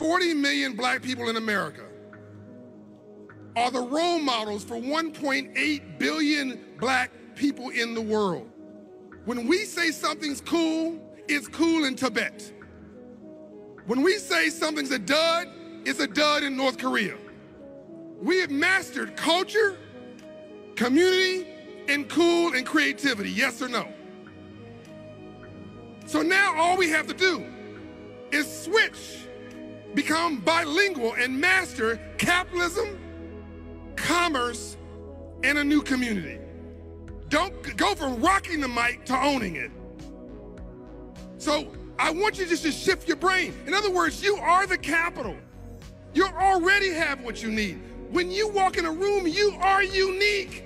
40 million black people in America are the role models for 1.8 billion black people in the world. When we say something's cool, it's cool in Tibet. When we say something's a dud, it's a dud in North Korea. We have mastered culture, community, and cool and creativity, yes or no? So now all we have to do is switch, become bilingual, and master capitalism, commerce, and a new community. Don't go from rocking the mic to owning it. So I want you just to shift your brain. In other words, you are the capital. You already have what you need. When you walk in a room, you are unique.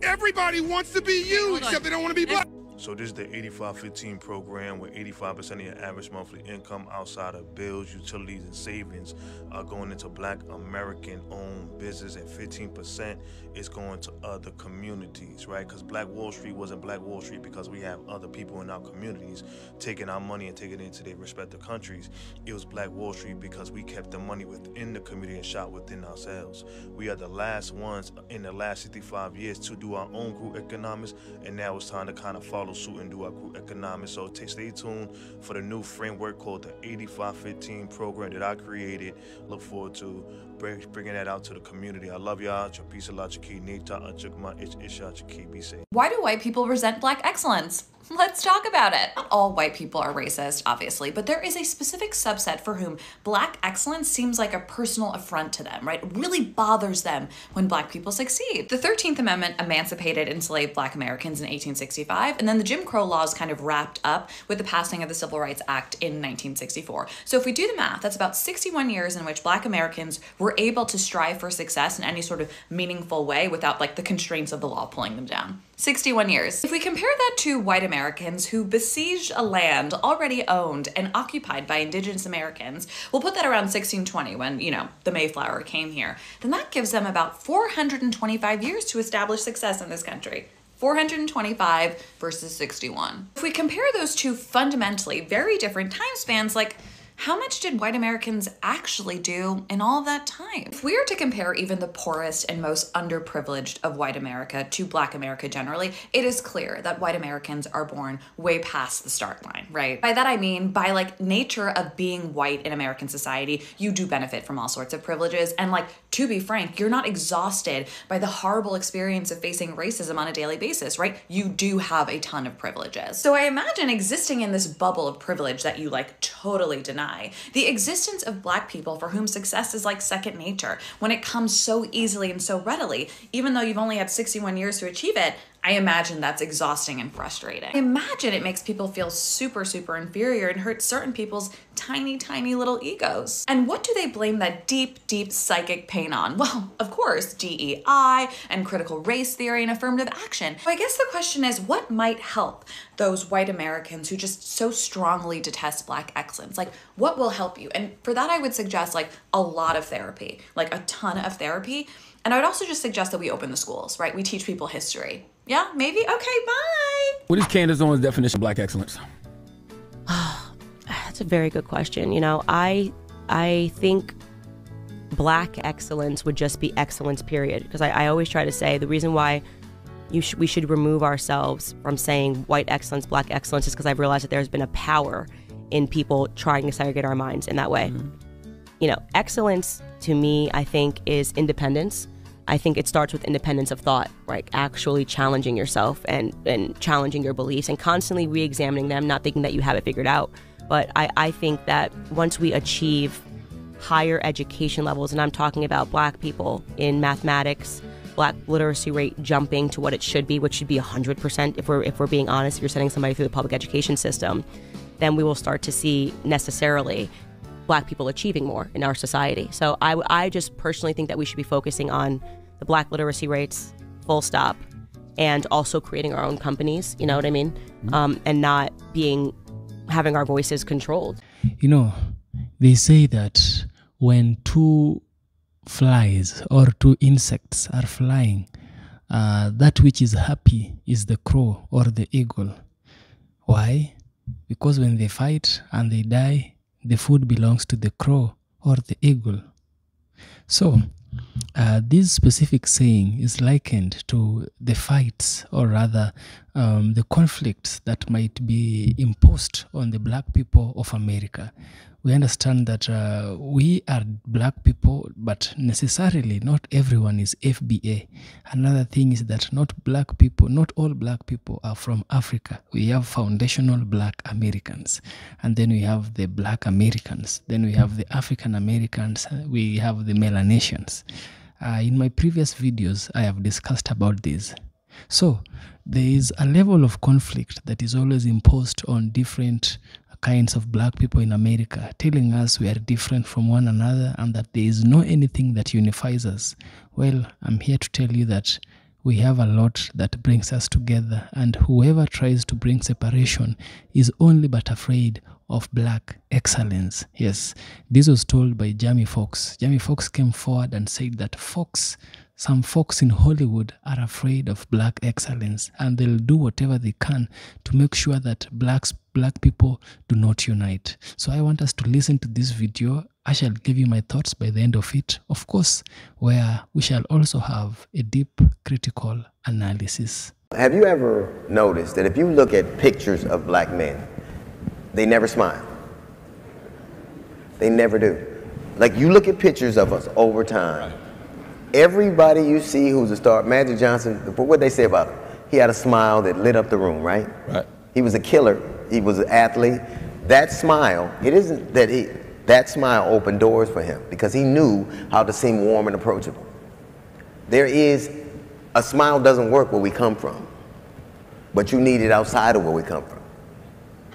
Everybody wants to be you, except they don't want to be black. So this is the 85-15 program where 85% of your average monthly income outside of bills, utilities, and savings are going into black American-owned business, and 15% is going to other communities, right? Because Black Wall Street wasn't Black Wall Street because we have other people in our communities taking our money and taking it into their respective countries. It was Black Wall Street because we kept the money within the community and shot within ourselves. We are the last ones in the last 65 years to do our own group economics, and now it's time to kind of follow suit and do our group economics. So stay tuned for the new framework called the 85-15 program that I created. Look forward to bringing that out to the community. I love y'all. Peace a lot, key. Be safe. Why do white people resent black excellence? Let's talk about it. Not all white people are racist, obviously, but there is a specific subset for whom black excellence seems like a personal affront to them, right? It really bothers them when black people succeed. The 13th Amendment emancipated enslaved black Americans in 1865, and then the Jim Crow laws kind of wrapped up with the passing of the Civil Rights Act in 1964. So if we do the math, that's about 61 years in which black Americans were able to strive for success in any sort of meaningful way without like the constraints of the law pulling them down. 61 years. If we compare that to white Americans who besieged a land already owned and occupied by indigenous Americans, we'll put that around 1620 when, you know, the Mayflower came here, then that gives them about 425 years to establish success in this country. 425 versus 61. If we compare those two fundamentally very different time spans, like, how much did white Americans actually do in all of that time? If we are to compare even the poorest and most underprivileged of white America to black America generally, it is clear that white Americans are born way past the start line, right? By that I mean, by like nature of being white in American society, you do benefit from all sorts of privileges. And like, to be frank, you're not exhausted by the horrible experience of facing racism on a daily basis, right? You do have a ton of privileges. So I imagine existing in this bubble of privilege that you like totally deny, the existence of black people for whom success is like second nature when it comes so easily and so readily, even though you've only had 61 years to achieve it, I imagine that's exhausting and frustrating. I imagine it makes people feel super, super inferior and hurts certain people's tiny, tiny little egos. And what do they blame that deep, deep psychic pain on? Well, of course, DEI and critical race theory and affirmative action. So I guess the question is, what might help those white Americans who just so strongly detest black excellence? Like, what will help you? And for that, I would suggest like a lot of therapy, like a ton of therapy. And I would also just suggest that we open the schools, right? We teach people history. Yeah, maybe? Okay, bye. What is Candace Owens' definition of black excellence? That's a very good question. You know, I think black excellence would just be excellence, period. Because I always try to say the reason why we should remove ourselves from saying white excellence, black excellence, is because I've realized that there's been a power in people trying to segregate our minds in that way. Mm-hmm. You know, excellence to me, I think, is independence. I think it starts with independence of thought, right? Actually challenging yourself and challenging your beliefs and constantly re-examining them, not thinking that you have it figured out. But I think that once we achieve higher education levels, and I'm talking about black people in mathematics, black literacy rate jumping to what it should be, which should be 100% if we're being honest, if you're sending somebody through the public education system, then we will start to see necessarily black people achieving more in our society. So I just personally think that we should be focusing on the black literacy rates, full stop, and also creating our own companies, you know what I mean? And not having our voices controlled. You know, they say that when two flies or two insects are flying, that which is happy is the crow or the eagle. Why? Because when they fight and they die, the food belongs to the crow or the eagle. So, this specific saying is likened to the fights, or rather the conflicts that might be imposed on the black people of America. We understand that we are black people, but necessarily not everyone is FBA. Another thing is that not all black people are from Africa. We have foundational black Americans, and then we have the black Americans, then we have the African Americans, we have the Melanesians. In my previous videos, I have discussed about this. So there is a level of conflict that is always imposed on different kinds of black people in America, telling us we are different from one another and that there is no anything that unifies us. Well, I'm here to tell you that we have a lot that brings us together, and whoever tries to bring separation is only but afraid of black excellence. Yes, this was told by Jamie Foxx. Jamie Foxx came forward and said that some folks in Hollywood are afraid of black excellence, and they'll do whatever they can to make sure that black people do not unite. So I want us to listen to this video. I shall give you my thoughts by the end of it, of course, where we shall also have a deep critical analysis. Have you ever noticed that if you look at pictures of black men, they never smile? They never do. Like, you look at pictures of us over time, everybody you see who's a star, Magic Johnson, what they say about him? He had a smile that lit up the room, right? Right. He was a killer. He was an athlete. That smile, it isn't that that smile opened doors for him because he knew how to seem warm and approachable. A smile doesn't work where we come from, but you need it outside of where we come from.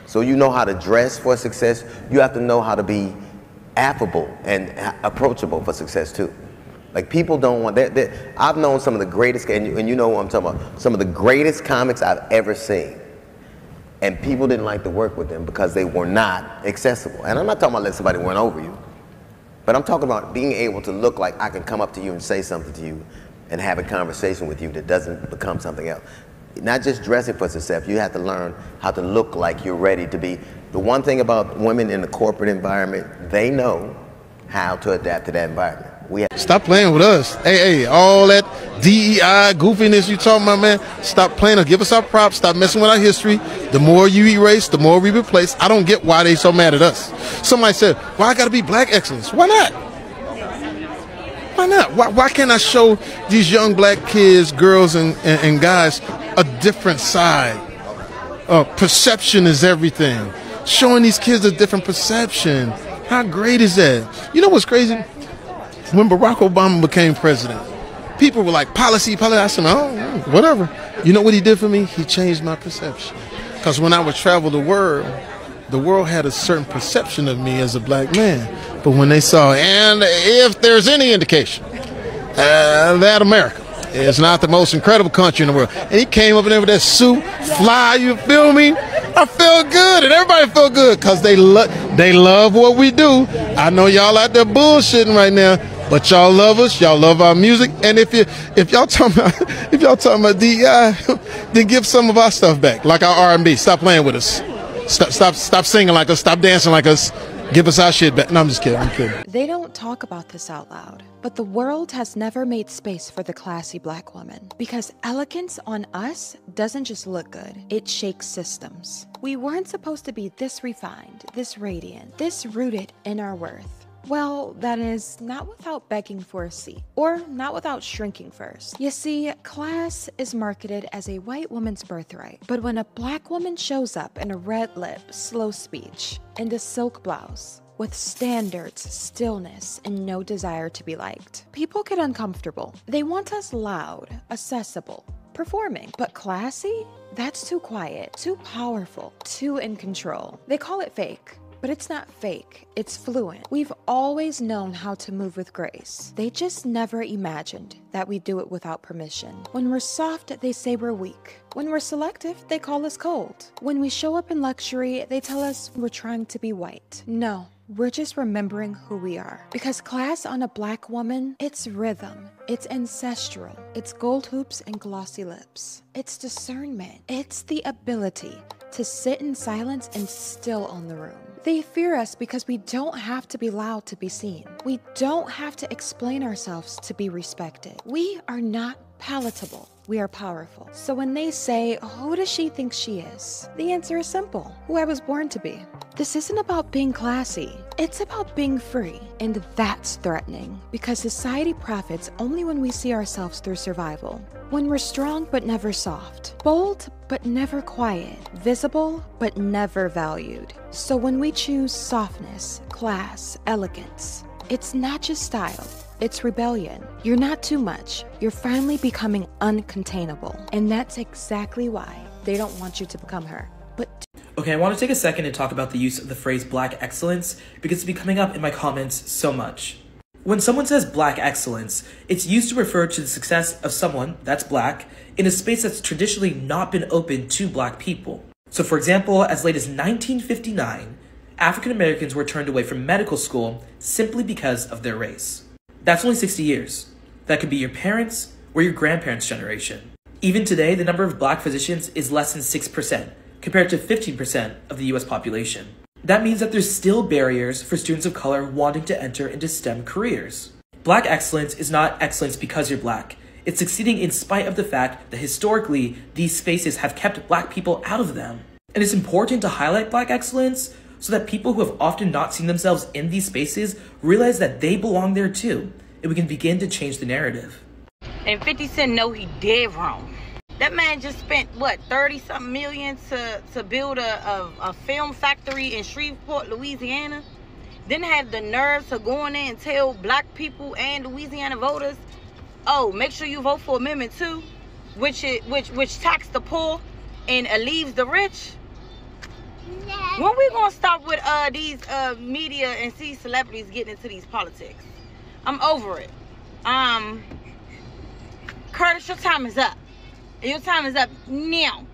So you know how to dress for success. You have to know how to be affable and approachable for success too. Like, people don't want that. I've known some of the greatest, and you know what I'm talking about, some of the greatest comics I've ever seen. And people didn't like to work with them because they were not accessible. And I'm not talking about letting somebody run over you, but I'm talking about being able to look like I can come up to you and say something to you and have a conversation with you that doesn't become something else. Not just dressing for success, you have to learn how to look like you're ready to be. The one thing about women in the corporate environment, they know how to adapt to that environment. Stop playing with us. Hey, all that DEI goofiness you talking about, man, stop playing. Give us our props. Stop messing with our history. The more you erase, the more we replace. I don't get why they so mad at us. Somebody said, why I gotta be black excellence? Why not? Why not? Why can't I show these young black kids, girls, and guys a different side? Perception is everything. Showing these kids a different perception. How great is that? You know what's crazy? When Barack Obama became president, people were like, policy. I said, oh, whatever. You know what he did for me? He changed my perception. Because when I would travel the world had a certain perception of me as a black man. But when they saw, and if there's any indication that America is not the most incredible country in the world, and he came up in there with that suit, fly, you feel me? I felt good, and everybody felt good because they love what we do. I know y'all out there bullshitting right now, but y'all love us. Y'all love our music, and if y'all talking about DEI, then give some of our stuff back, like our R&B. Stop playing with us. Stop singing like us. Stop dancing like us. Give us our shit back. No, I'm just kidding. I'm kidding. They don't talk about this out loud, but the world has never made space for the classy black woman, because elegance on us doesn't just look good, it shakes systems. We weren't supposed to be this refined, this radiant, this rooted in our worth. Well, that is, not without begging for a seat, or not without shrinking first. You see, class is marketed as a white woman's birthright, but when a black woman shows up in a red lip, slow speech, and a silk blouse, with standards, stillness, and no desire to be liked, people get uncomfortable. They want us loud, accessible, performing, but classy? That's too quiet, too powerful, too in control. They call it fake. But it's not fake, it's fluent. We've always known how to move with grace. They just never imagined that we do it without permission. When we're soft, they say we're weak. When we're selective, they call us cold. When we show up in luxury, they tell us we're trying to be white. No, we're just remembering who we are. Because class on a black woman, it's rhythm, it's ancestral, it's gold hoops and glossy lips. It's discernment, it's the ability to sit in silence and still own the room. They fear us because we don't have to be loud to be seen. We don't have to explain ourselves to be respected. We are not palatable. We are powerful. So when they say, who does she think she is? The answer is simple: who I was born to be. This isn't about being classy. It's about being free. And that's threatening because society profits only when we see ourselves through survival. When we're strong but never soft, bold but never quiet, visible but never valued. So when we choose softness, class, elegance, it's not just style, it's rebellion. You're not too much. You're finally becoming uncontainable. And that's exactly why they don't want you to become her. Okay, I want to take a second and talk about the use of the phrase Black excellence because it's been coming up in my comments so much. When someone says Black excellence, it's used to refer to the success of someone that's Black in a space that's traditionally not been open to Black people. So for example, as late as 1959, African Americans were turned away from medical school simply because of their race. That's only 60 years. That could be your parents' or your grandparents' generation. Even today, the number of Black physicians is less than 6%, compared to 15% of the US population. That means that there's still barriers for students of color wanting to enter into STEM careers. Black excellence is not excellence because you're Black. It's succeeding in spite of the fact that historically, these spaces have kept Black people out of them. And it's important to highlight Black excellence so that people who have often not seen themselves in these spaces realize that they belong there too, and we can begin to change the narrative. And 50 Cent know he dead wrong. That man just spent, what, 30-something million to build a film factory in Shreveport, Louisiana? Then have the nerve to go in there and tell Black people and Louisiana voters, oh, make sure you vote for Amendment 2, which tax the poor and leaves the rich? When we gonna stop with these media and see celebrities getting into these politics? I'm over it. Curtis, your time is up. Your time is up now.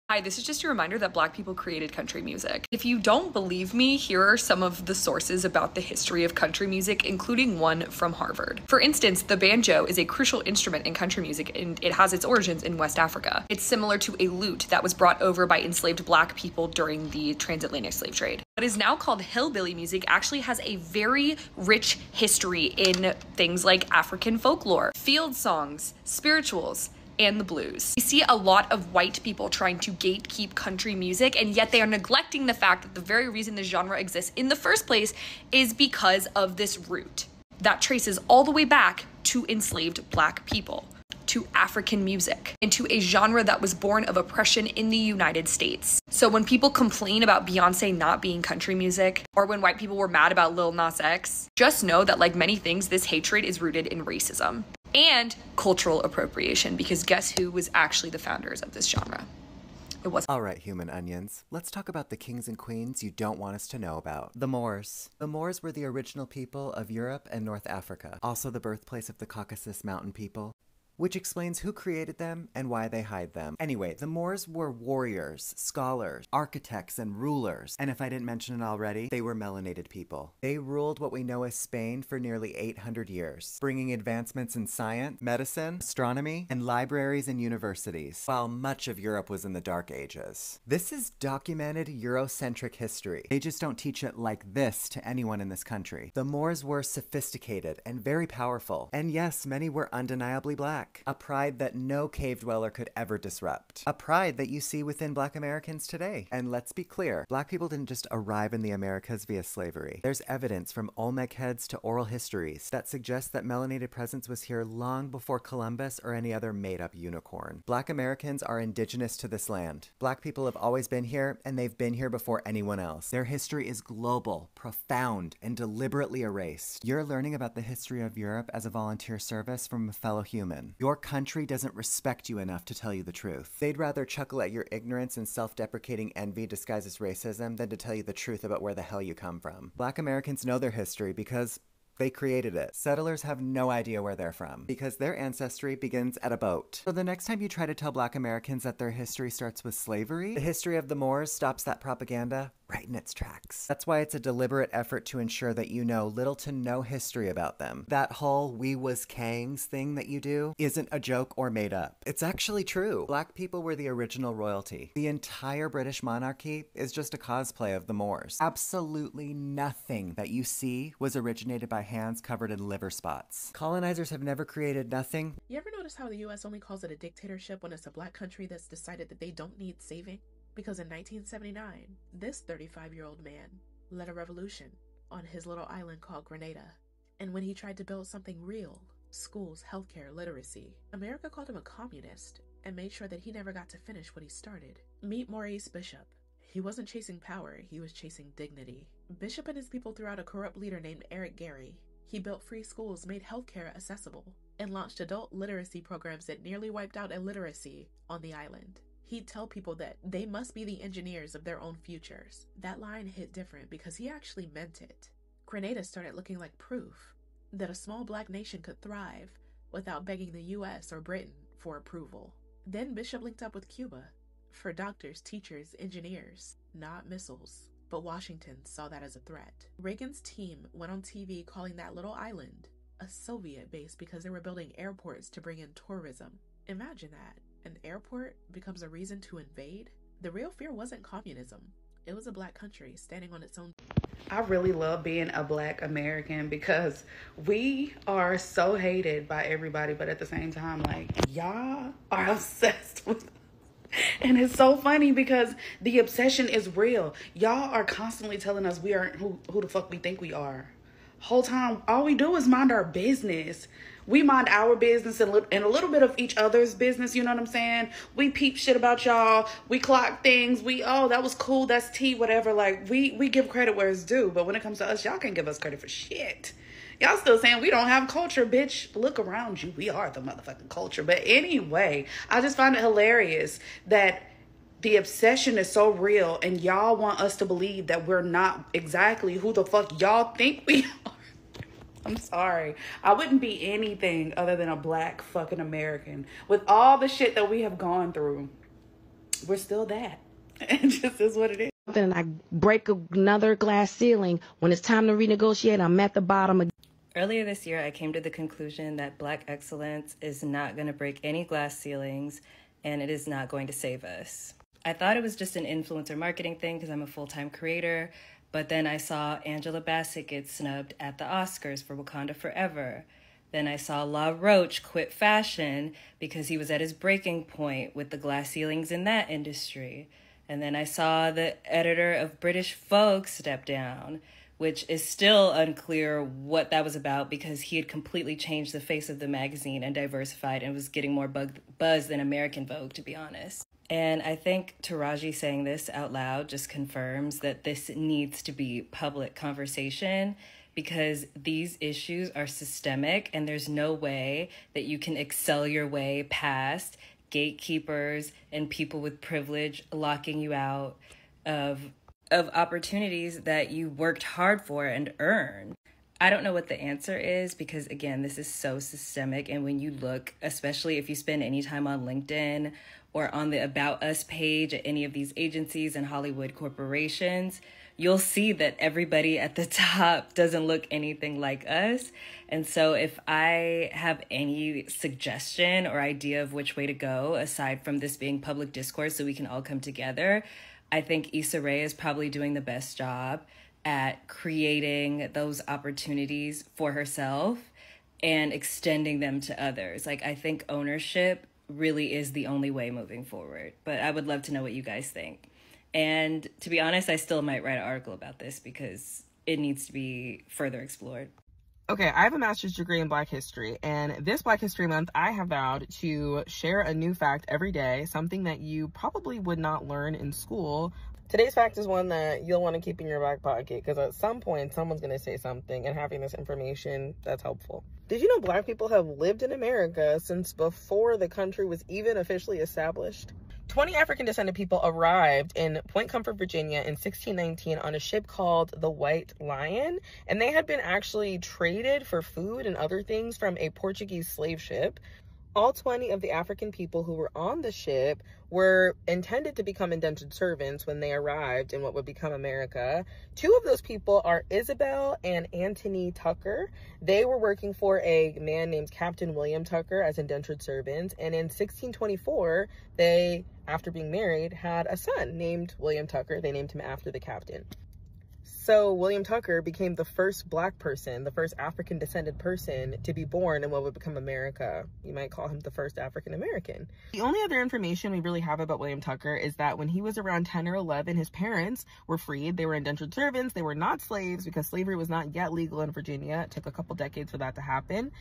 Hi, this is just a reminder that Black people created country music. If you don't believe me, here are some of the sources about the history of country music, including one from Harvard. For instance, the banjo is a crucial instrument in country music, and it has its origins in West Africa. It's similar to a lute that was brought over by enslaved Black people during the transatlantic slave trade. What is now called hillbilly music actually has a very rich history in things like African folklore, field songs, spirituals, and the blues. We see a lot of white people trying to gatekeep country music, and yet they are neglecting the fact that the very reason the genre exists in the first place is because of this root that traces all the way back to enslaved Black people, to African music, and to a genre that was born of oppression in the United States. So when people complain about Beyonce not being country music, or when white people were mad about Lil Nas X, just know that like many things, this hatred is rooted in racism and cultural appropriation, because guess who was actually the founders of this genre? It was. All right, human onions. Let's talk about the kings and queens you don't want us to know about. The Moors. The Moors were the original people of Europe and North Africa, also the birthplace of the Caucasus Mountain people, which explains who created them and why they hide them. Anyway, the Moors were warriors, scholars, architects, and rulers. And if I didn't mention it already, they were melanated people. They ruled what we know as Spain for nearly 800 years, bringing advancements in science, medicine, astronomy, and libraries and universities, while much of Europe was in the Dark Ages. This is documented Eurocentric history. They just don't teach it like this to anyone in this country. The Moors were sophisticated and very powerful. And yes, many were undeniably Black. A pride that no cave dweller could ever disrupt. A pride that you see within Black Americans today. And let's be clear, Black people didn't just arrive in the Americas via slavery. There's evidence from Olmec heads to oral histories that suggests that melanated presence was here long before Columbus or any other made-up unicorn. Black Americans are indigenous to this land. Black people have always been here, and they've been here before anyone else. Their history is global, profound, and deliberately erased. You're learning about the history of Europe as a volunteer service from a fellow human. Your country doesn't respect you enough to tell you the truth. They'd rather chuckle at your ignorance and self-deprecating envy disguised as racism than to tell you the truth about where the hell you come from. Black Americans know their history because they created it. Settlers have no idea where they're from because their ancestry begins at a boat. So the next time you try to tell Black Americans that their history starts with slavery, the history of the Moors stops that propaganda right in its tracks. That's why it's a deliberate effort to ensure that you know little to no history about them. That whole "we was kangs" thing that you do isn't a joke or made up. It's actually true. Black people were the original royalty. The entire British monarchy is just a cosplay of the Moors. Absolutely nothing that you see was originated by hands covered in liver spots. Colonizers have never created nothing. You ever notice how the US only calls it a dictatorship when it's a black country that's decided that they don't need saving? Because in 1979, this 35-year-old man led a revolution on his little island called Grenada. And when he tried to build something real, schools, healthcare, literacy, America called him a communist and made sure that he never got to finish what he started. Meet Maurice Bishop. He wasn't chasing power, he was chasing dignity. Bishop and his people threw out a corrupt leader named Eric Gary. He built free schools, made healthcare accessible, and launched adult literacy programs that nearly wiped out illiteracy on the island. He'd tell people that they must be the engineers of their own futures. That line hit different because he actually meant it. Grenada started looking like proof that a small black nation could thrive without begging the US or Britain for approval. Then Bishop linked up with Cuba for doctors, teachers, engineers, not missiles. But Washington saw that as a threat. Reagan's team went on TV calling that little island a Soviet base because they were building airports to bring in tourism. Imagine that. An airport becomes a reason to invade? The real fear wasn't communism. It was a black country standing on its own. I really love being a black American because we are so hated by everybody, but at the same time, like, y'all are obsessed with. And it's so funny because the obsession is real. Y'all are constantly telling us we aren't who the fuck we think we are. Whole time, all we do is mind our business. We mind our business and a little bit of each other's business, you know what I'm saying? We peep shit about y'all. We clock things. Oh, that was cool. That's tea, whatever. Like, we give credit where it's due. But when it comes to us, y'all can't give us credit for shit. Y'all still saying we don't have culture, bitch. Look around you. We are the motherfucking culture. But anyway, I just find it hilarious that the obsession is so real and y'all want us to believe that we're not exactly who the fuck y'all think we are. I'm sorry. I wouldn't be anything other than a black fucking American. With all the shit that we have gone through, we're still that. It just is what it is. And I break another glass ceiling. When it's time to renegotiate, I'm at the bottom again. Earlier this year, I came to the conclusion that Black excellence is not going to break any glass ceilings, and it is not going to save us. I thought it was just an influencer marketing thing because I'm a full-time creator, but then I saw Angela Bassett get snubbed at the Oscars for Wakanda Forever. Then I saw La Roche quit fashion because he was at his breaking point with the glass ceilings in that industry. And then I saw the editor of British Vogue step down, which is still unclear what that was about because he had completely changed the face of the magazine and diversified and was getting more buzz than American Vogue, to be honest. And I think Taraji saying this out loud just confirms that this needs to be public conversation because these issues are systemic and there's no way that you can excel your way past gatekeepers and people with privilege locking you out of opportunities that you worked hard for and earned. I don't know what the answer is because, again, this is so systemic. And when you look, especially if you spend any time on LinkedIn or on the About Us page at any of these agencies and Hollywood corporations, you'll see that everybody at the top doesn't look anything like us. And so if I have any suggestion or idea of which way to go, aside from this being public discourse so we can all come together, I think Issa Rae is probably doing the best job at creating those opportunities for herself and extending them to others. Like, I think ownership really is the only way moving forward. But I would love to know what you guys think. And to be honest, I still might write an article about this because it needs to be further explored. Okay, I have a master's degree in Black History, and this Black History Month, I have vowed to share a new fact every day, something that you probably would not learn in school. Today's fact is one that you'll want to keep in your back pocket, because at some point, someone's going to say something, and having this information, that's helpful. Did you know Black people have lived in America since before the country was even officially established? 20 African-descended people arrived in Point Comfort, Virginia in 1619 on a ship called the White Lion, and they had been actually traded for food and other things from a Portuguese slave ship. All 20 of the African people who were on the ship were intended to become indentured servants when they arrived in what would become America. 2 of those people are Isabel and Anthony Tucker. They were working for a man named Captain William Tucker as indentured servants. And in 1624, they, after being married, had a son named William Tucker. They named him after the captain. So William Tucker became the first black person, the first African descended person to be born in what would become America. You might call him the first African American. The only other information we really have about William Tucker is that when he was around 10 or 11, his parents were freed. They were indentured servants. They were not slaves because slavery was not yet legal in Virginia. It took a couple decades for that to happen.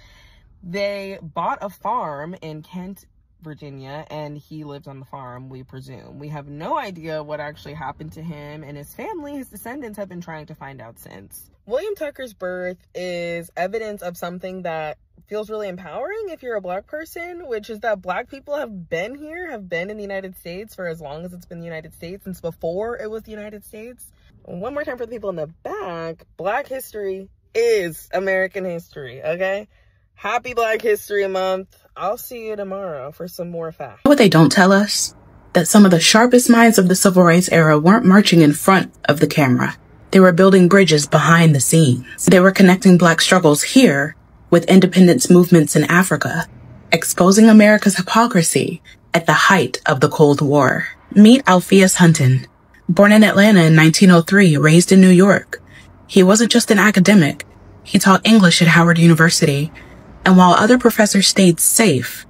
They bought a farm in Kent, Virginia, and he lived on the farm, we presume. We have no idea what actually happened to him and his family. His descendants have been trying to find out since. William Tucker's birth is evidence of something that feels really empowering if you're a black person, which is that black people have been here, have been in the United States for as long as it's been the United States, since before it was the United States. One more time for the people in the back, Black history is American history, okay? Happy Black History Month. I'll see you tomorrow for some more facts. What they don't tell us, that some of the sharpest minds of the Civil Rights era weren't marching in front of the camera. They were building bridges behind the scenes. They were connecting Black struggles here with independence movements in Africa, exposing America's hypocrisy at the height of the Cold War. Meet Alpheus Hunton. Born in Atlanta in 1903, raised in New York. He wasn't just an academic. He taught English at Howard University. And while other professors stayed safe,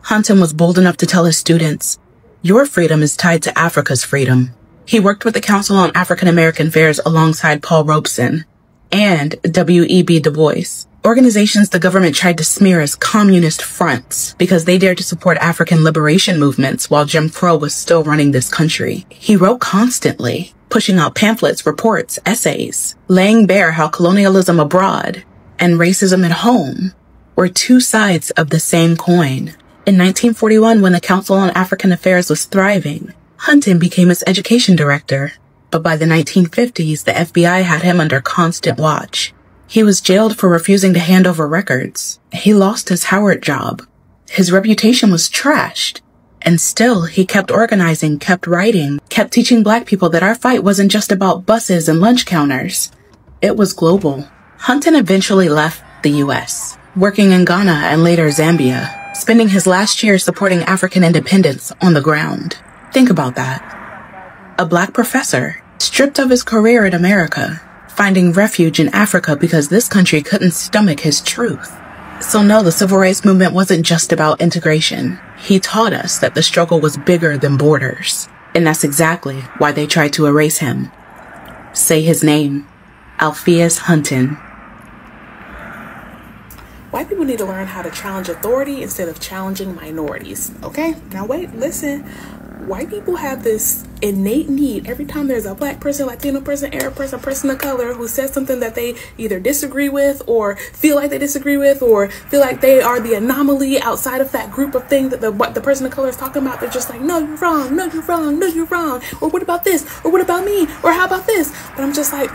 Hunton was bold enough to tell his students, "Your freedom is tied to Africa's freedom." He worked with the Council on African American Affairs alongside Paul Robeson and W.E.B. Du Bois, organizations the government tried to smear as communist fronts because they dared to support African liberation movements while Jim Crow was still running this country. He wrote constantly, pushing out pamphlets, reports, essays, laying bare how colonialism abroad and racism at home were 2 sides of the same coin. In 1941, when the Council on African Affairs was thriving, Hunton became its education director. But by the 1950s, the FBI had him under constant watch. He was jailed for refusing to hand over records. He lost his Howard job. His reputation was trashed. And still, he kept organizing, kept writing, kept teaching Black people that our fight wasn't just about buses and lunch counters. It was global. Hunton eventually left the U.S., working in Ghana and later Zambia, spending his last year supporting African independence on the ground. Think about that. A Black professor, stripped of his career in America, finding refuge in Africa because this country couldn't stomach his truth. So no, the Civil Rights Movement wasn't just about integration. He taught us that the struggle was bigger than borders. And that's exactly why they tried to erase him. Say his name, Alpheus Hunton. White people need to learn how to challenge authority instead of challenging minorities. Okay? Now wait, listen. White people have this innate need every time there's a Black person, Latino person, Arab person, person of color who says something that they either disagree with or feel like they disagree with or feel like they are the anomaly outside of that group of things that the person of color is talking about. They're just like, no, you're wrong, no, you're wrong, no, you're wrong. Or what about this? Or what about me? Or how about this? But I'm just like,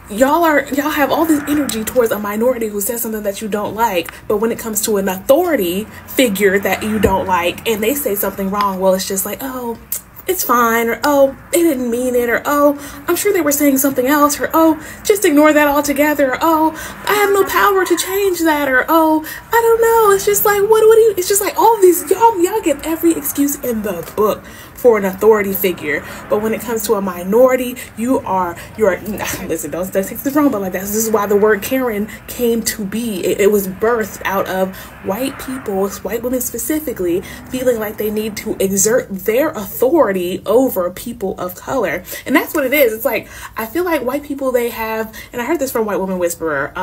y'all have all this energy towards a minority who says something that you don't like, but when it comes to an authority figure that you don't like and they say something wrong, well, it's just like, oh, it's fine, or oh, they didn't mean it, or oh, I'm sure they were saying something else, or oh, just ignore that altogether, or oh, I have no power to change that, or oh, I don't know. It's just like, what do you, it's just like all these, y'all get every excuse in the book for an authority figure. But when it comes to a minority, you're listen, don't take this wrong, but like this is why the word Karen came to be. It was birthed out of white people, white women specifically, feeling like they need to exert their authority over people of color. And that's what it is. It's like, I feel like white people, they have, and I heard this from White Woman Whisperer,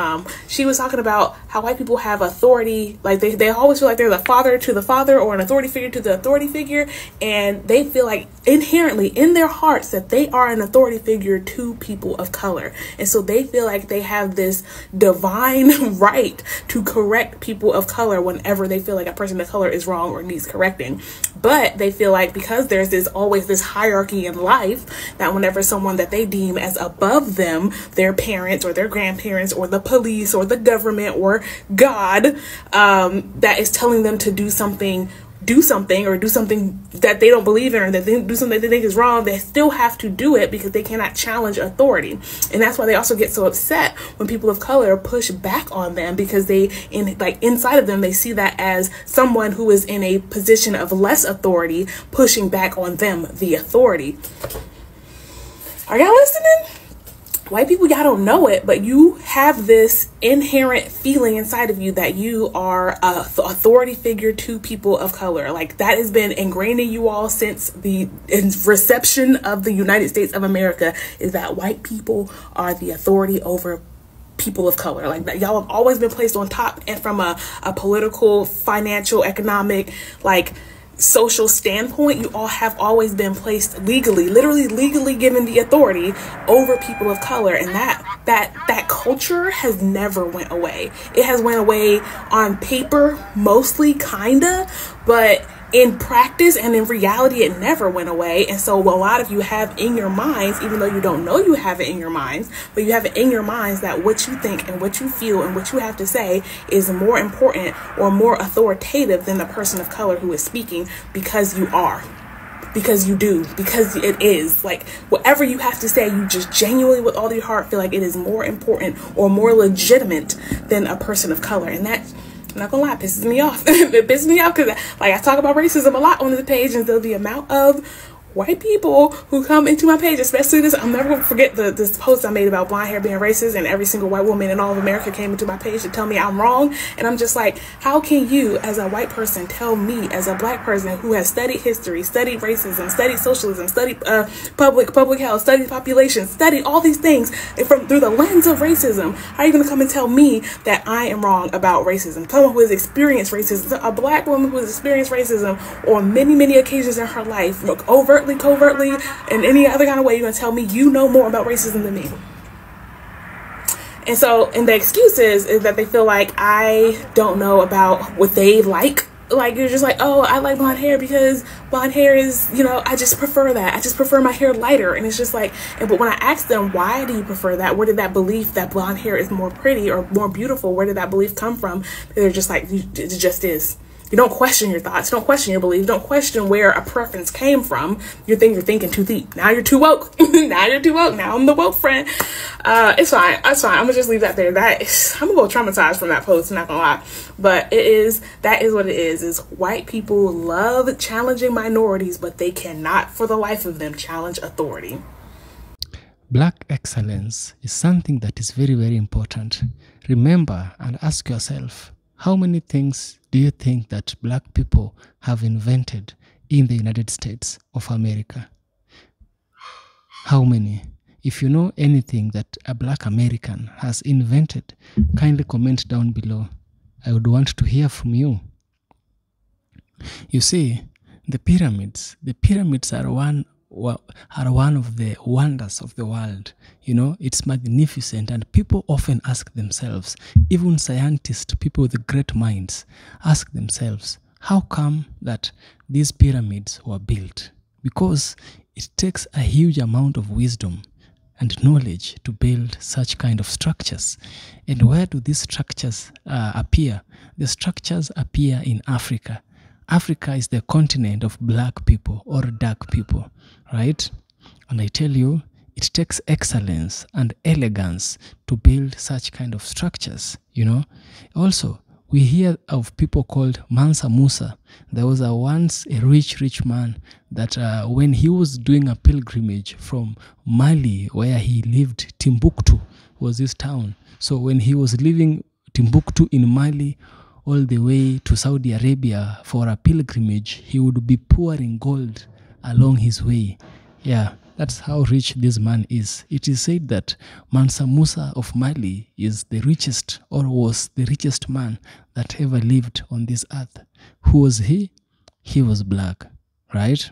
she was talking about how white people have authority, like they always feel like they're the father to the father or an authority figure to the authority figure, and they they feel like inherently in their hearts that they are an authority figure to people of color. And so they feel like they have this divine right to correct people of color whenever they feel like a person of color is wrong or needs correcting. But they feel like because there's always this hierarchy in life, that whenever someone that they deem as above them, their parents or their grandparents or the police or the government or God, that is telling them to do something that they don't believe in, or that they do something that they think is wrong, they still have to do it because they cannot challenge authority. And that's why they also get so upset when people of color push back on them, because inside of them they see that as someone who is in a position of less authority pushing back on them, the authority. Are y'all listening? White people, y'all don't know it, but you have this inherent feeling inside of you that you are a authority figure to people of color. Like, that has been ingrained in you all since the reception of the United States of America, is that white people are the authority over people of color. Like, that y'all have always been placed on top, and from a political, financial, economic, social standpoint, you all have always been placed legally, literally legally given the authority over people of color. And that culture has never went away. It has went away on paper, mostly, kinda, but in practice and in reality, it never went away. And so a lot of you have in your minds, even though you don't know you have it in your minds, but you have it in your minds that what you think and what you feel and what you have to say is more important or more authoritative than the person of color who is speaking, because you are. Because you do, because it is. Like, whatever you have to say, you just genuinely with all your heart feel like it is more important or more legitimate than a person of color. And that, I'm not gonna lie, pisses me off. It pisses me off because, I talk about racism a lot on the page, and so the amount of white people who come into my page, especially this, I'm never gonna forget this post I made about blonde hair being racist, and every single white woman in all of America came into my page to tell me I'm wrong. And I'm just like, how can you as a white person tell me, as a black person who has studied history, studied racism, studied socialism, studied public health, studied population, studied all these things through the lens of racism, how are you gonna come and tell me that I am wrong about racism? Someone who has experienced racism, a black woman who has experienced racism on many occasions in her life, overtly, covertly, and any other kind of way, you're gonna tell me you know more about racism than me. And so, and the excuse is that they feel like I don't know about what they like. Like, you're just like, oh, I like blonde hair because blonde hair is, I just prefer that. I just prefer my hair lighter. And it's just like, but when I ask them, why do you prefer that? Where did that belief that blonde hair is more pretty or more beautiful, where did that belief come from? They're just like, it just is. You don't question your thoughts. Don't question your beliefs. Don't question where a preference came from. You're thinking too deep. Now you're too woke. Now you're too woke. Now I'm the woke friend. It's fine. It's fine. I'm gonna just leave that there. I'm a little traumatized from that post, not gonna lie. But that is what it is white people love challenging minorities, but they cannot for the life of them challenge authority. Black excellence is something that is very, very important. Remember and ask yourself, how many things do you think that black people have invented in the United States of America? How many? If you know anything that a black American has invented, kindly comment down below. I would want to hear from you. You see, the pyramids are one of the wonders of the world. It's magnificent, and people often ask themselves, even scientists, people with great minds, ask themselves, how come that these pyramids were built? Because it takes a huge amount of wisdom and knowledge to build such kind of structures. And where do these structures appear? The structures appear in Africa. Africa is the continent of black people or dark people, right? And I tell you, it takes excellence and elegance to build such kind of structures, Also, we hear of people called Mansa Musa. There was once a rich man that when he was doing a pilgrimage from Mali, where he lived, Timbuktu was his town. So when he was leaving Timbuktu in Mali, all the way to Saudi Arabia for a pilgrimage, he would be pouring gold along his way. Yeah, that's how rich this man is. It is said that Mansa Musa of Mali is the richest, or was the richest man that ever lived on this earth. Who was he? He was black, right?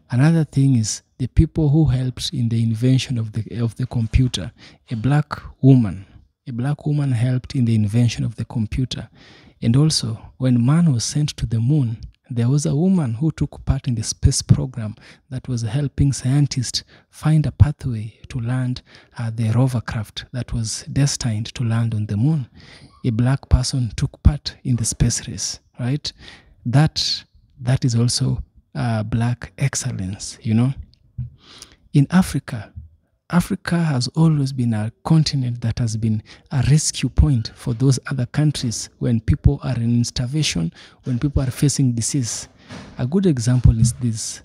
Another thing is the people who helped in the invention of the computer. A black woman helped in the invention of the computer. And also, when man was sent to the moon, there was a woman who took part in the space program that was helping scientists find a pathway to land the rover craft that was destined to land on the moon. A black person took part in the space race, right? That is also black excellence, you know. In Africa has always been a continent that has been a rescue point for those other countries when people are in starvation, when people are facing disease. A good example is this.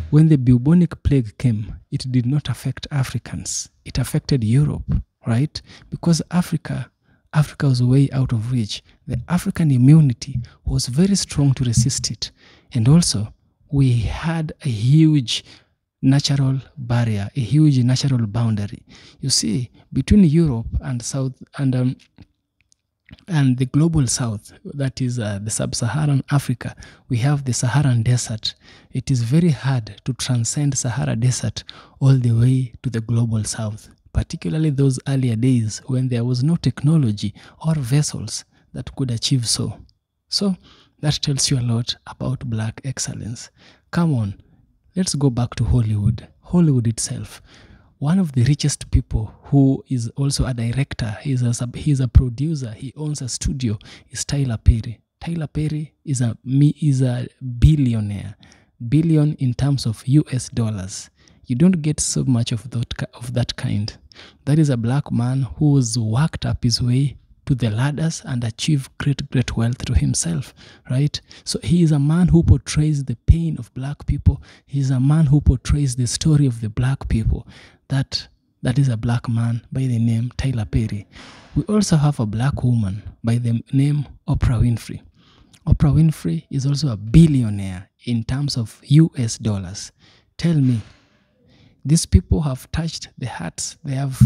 When the bubonic plague came, it did not affect Africans. It affected Europe, right? Because Africa was way out of reach. The African immunity was very strong to resist it. And also, we had a huge natural barrier, a huge natural boundary. You see, between Europe and South and the global South, that is the sub-Saharan Africa, we have the Saharan Desert. It is very hard to transcend Sahara Desert all the way to the global South, particularly those earlier days when there was no technology or vessels that could achieve so. So that tells you a lot about black excellence. Come on. Let's go back to Hollywood. Hollywood itself. One of the richest people who is also a director, he's a producer, he owns a studio, is Tyler Perry. Tyler Perry is a billionaire. Billion in terms of US dollars. You don't get so much of that kind. That is a black man who has worked up his way to the ladders and achieve great wealth to himself, right? So he is a man who portrays the pain of black people. He is a man who portrays the story of the black people. That is a black man by the name Tyler Perry. We also have a black woman by the name Oprah Winfrey. Oprah Winfrey is also a billionaire in terms of US dollars. Tell me, these people have touched the hearts. They have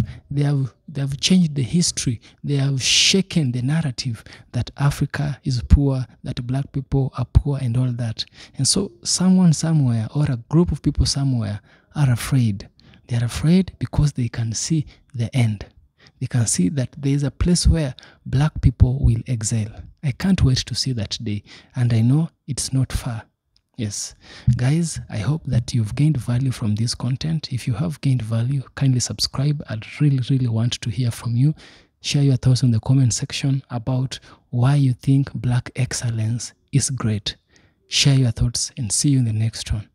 changed the history. They have shaken the narrative that Africa is poor, that black people are poor and all that. And so someone somewhere or a group of people somewhere are afraid. They are afraid because they can see the end. They can see that there is a place where black people will excel. I can't wait to see that day. And I know it's not far. Yes, guys, I hope that you've gained value from this content. If you have gained value, kindly subscribe. I'd really want to hear from you. Share your thoughts in the comment section about why you think black excellence is great. Share your thoughts and see you in the next one.